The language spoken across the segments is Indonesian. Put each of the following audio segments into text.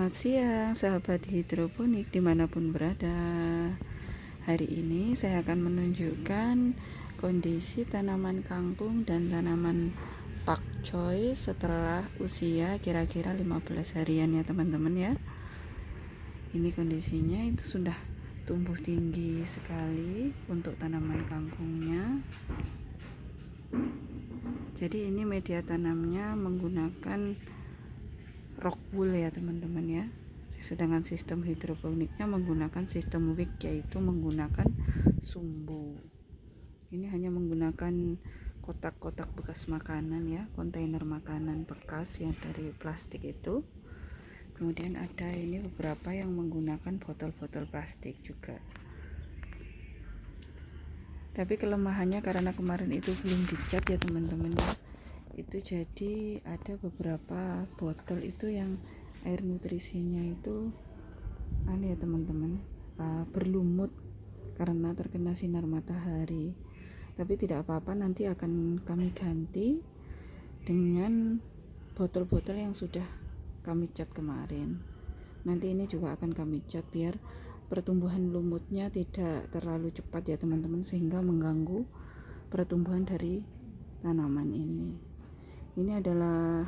Selamat siang sahabat hidroponik dimanapun berada. Hari ini saya akan menunjukkan kondisi tanaman kangkung dan tanaman pakcoy setelah usia kira-kira 15 harian ya teman-teman ya. Ini kondisinya itu sudah tumbuh tinggi sekali untuk tanaman kangkungnya. Jadi ini media tanamnya menggunakan rock wool ya teman-teman ya. Sedangkan sistem hidroponiknya menggunakan sistem wick, yaitu menggunakan sumbu. Ini hanya menggunakan kotak-kotak bekas makanan ya, kontainer makanan bekas yang dari plastik itu. Kemudian ada ini beberapa yang menggunakan botol-botol plastik juga. Tapi kelemahannya karena kemarin itu belum dicat ya teman-teman ya. Itu jadi ada beberapa botol itu yang air nutrisinya itu ya teman-teman, berlumut karena terkena sinar matahari. Tapi tidak apa-apa, nanti akan kami ganti dengan botol-botol yang sudah kami cat kemarin. Nanti ini juga akan kami cat biar pertumbuhan lumutnya tidak terlalu cepat ya teman-teman, sehingga mengganggu pertumbuhan dari tanaman ini. Ini adalah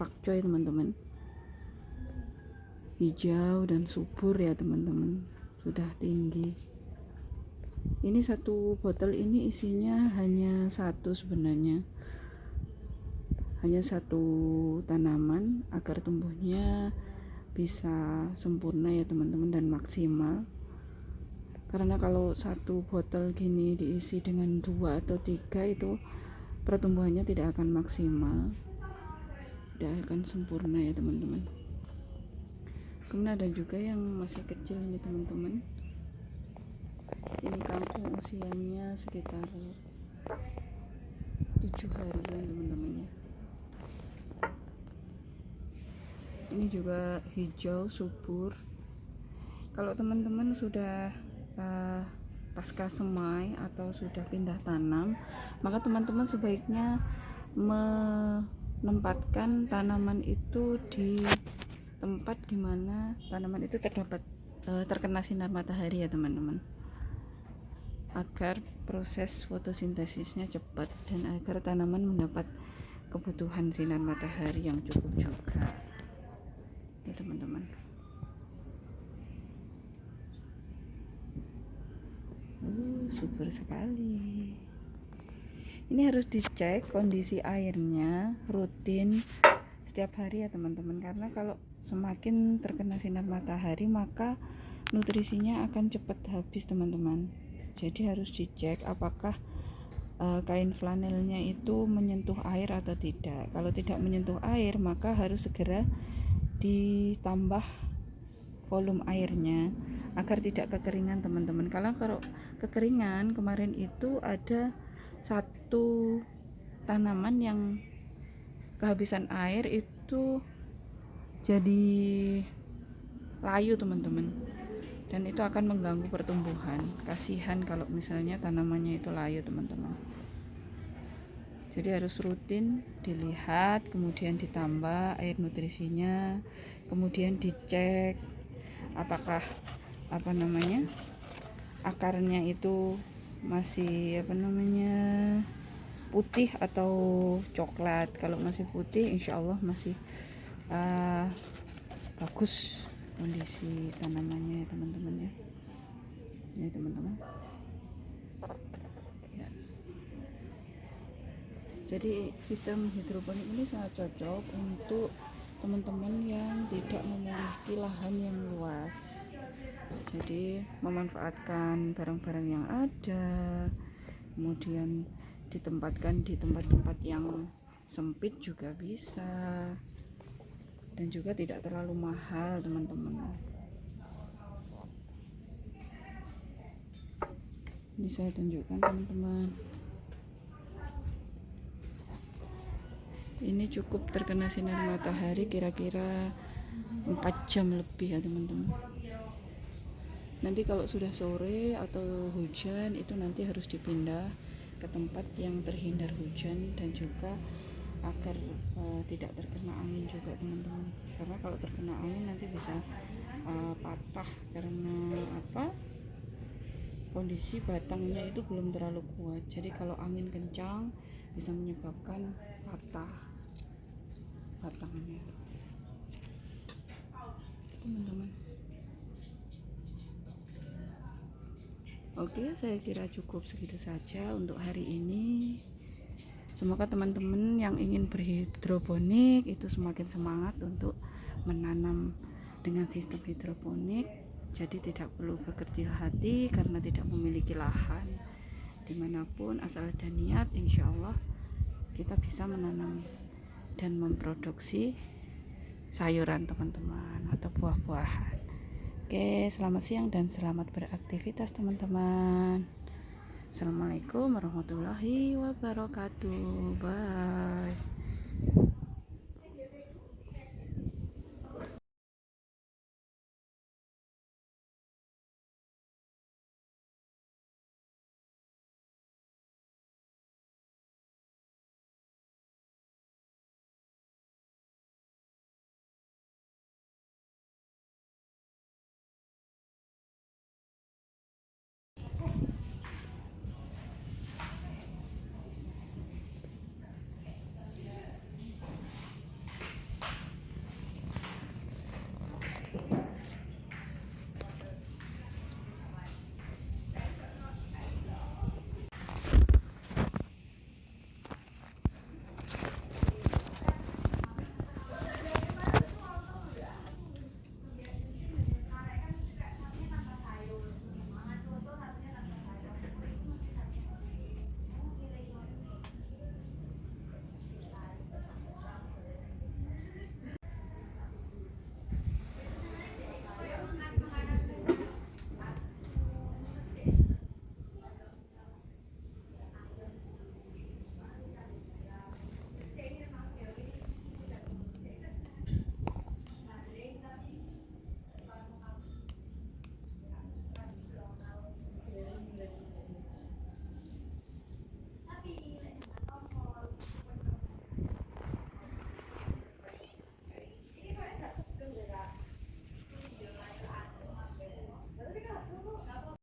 pakcoy teman-teman, hijau dan subur ya teman-teman, sudah tinggi. Ini satu botol ini isinya hanya satu, sebenarnya hanya satu tanaman agar tumbuhnya bisa sempurna ya teman-teman dan maksimal. Karena kalau satu botol gini diisi dengan 2 atau 3 itu pertumbuhannya tidak akan maksimal, tidak akan sempurna ya teman-teman. Kemudian ada juga yang masih kecil ini teman-teman. Ini kangkung usianya sekitar 7 harian teman-teman ya. Ini juga hijau subur. Kalau teman-teman sudah pasca semai atau sudah pindah tanam, maka teman-teman sebaiknya menempatkan tanaman itu di tempat dimana tanaman itu terkena sinar matahari ya teman-teman, agar proses fotosintesisnya cepat dan agar tanaman mendapat kebutuhan sinar matahari yang cukup juga ya teman-teman. Super sekali. Ini harus dicek kondisi airnya rutin setiap hari ya teman-teman, karena kalau semakin terkena sinar matahari maka nutrisinya akan cepat habis teman-teman. Jadi harus dicek apakah kain flanelnya itu menyentuh air atau tidak. Kalau tidak menyentuh air maka harus segera ditambah volume airnya agar tidak kekeringan teman-teman. Kalau kekeringan, kemarin itu ada satu tanaman yang kehabisan air itu jadi layu teman-teman, dan itu akan mengganggu pertumbuhan. Kasihan kalau misalnya tanamannya itu layu teman-teman. Jadi harus rutin dilihat, kemudian ditambah air nutrisinya, kemudian dicek apakah akarnya itu masih putih atau coklat. Kalau masih putih insya Allah masih bagus kondisi tanamannya ya teman-teman ya. Ini teman-teman ya. Jadi sistem hidroponik ini sangat cocok untuk teman-teman yang tidak memiliki lahan yang luas. Jadi memanfaatkan barang-barang yang ada, kemudian ditempatkan di tempat-tempat yang sempit juga bisa, dan juga tidak terlalu mahal teman-teman. Ini saya tunjukkan teman-teman. Ini cukup terkena sinar matahari kira-kira 4 jam lebih ya teman-teman. Nanti kalau sudah sore atau hujan itu nanti harus dipindah ke tempat yang terhindar hujan dan juga agar tidak terkena angin juga teman-teman, karena kalau terkena angin nanti bisa patah karena apa, kondisi batangnya itu belum terlalu kuat. Jadi kalau angin kencang bisa menyebabkan patah batangnya teman-teman. Oke, saya kira cukup segitu saja untuk hari ini. Semoga teman-teman yang ingin berhidroponik itu semakin semangat untuk menanam dengan sistem hidroponik. Jadi tidak perlu berkecil hati karena tidak memiliki lahan. Dimanapun asal ada niat, insya Allah kita bisa menanam dan memproduksi sayuran teman-teman atau buah-buahan. Oke, selamat siang dan selamat beraktivitas teman-teman. Assalamualaikum warahmatullahi wabarakatuh. Bye.